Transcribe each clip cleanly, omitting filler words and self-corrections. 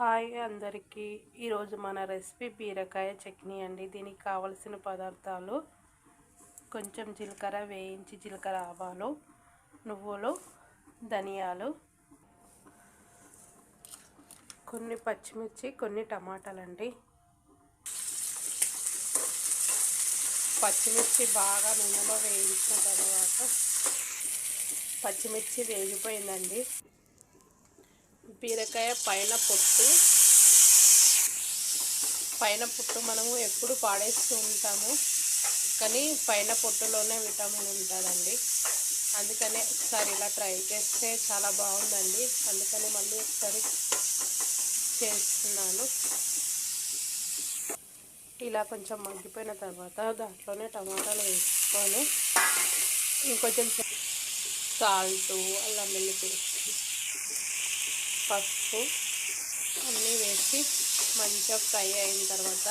Hi అందరికీ. ఈరోజు మన రెసిపీ బీరకాయ చట్నీ అండి. దీనికి కావలసిన పదార్థాలు కొంచెం జీలకర్ర వేయించి జీలకర్ర ఆవాలు, నువ్వులు, ధనియాలు, కొన్ని పచ్చిమిర్చి, కొన్ని టమాటాలండి. పచ్చిమిర్చి బాగా నూనెలో వేయించిన తర్వాత పచ్చిమిర్చి వేగిపోయిందండి. బీరకాయ పైన పొట్టు మనము ఎప్పుడు పాడేస్తూ ఉంటాము, కానీ పైన పొట్టులోనే విటమిన్ ఉంటుందండి. అందుకనే ఒకసారి ఇలా ట్రై చేస్తే చాలా బాగుందండి. అందుకని మళ్ళీ ఒకసారి చేస్తున్నాను. ఇలా కొంచెం మగ్గిపోయిన తర్వాత దాంట్లోనే టమాటాలు వేసుకొని ఇంకొంచెం సాల్టు, అల్లం వెల్లుల్లి పేస్ట్, పసుపు అన్నీ వేసి మంచిగా ఫ్రై అయిన తర్వాత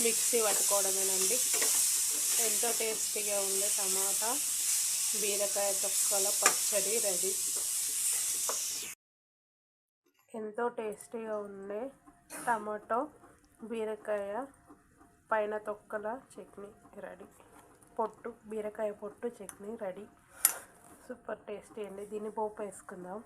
మిక్సీ పట్టుకోవడమేనండి. ఎంతో టేస్టీగా ఉండే టమాటా బీరకాయ తొక్కల పచ్చడి రెడీ. ఎంతో టేస్టీగా ఉండే టమాటో బీరకాయ పైన తొక్కల చట్నీ రెడీ. బీరకాయ పొట్టు చట్నీ రెడీ. సూపర్ టేస్టీ అండి. దీన్ని పోపు వేసుకుందాం.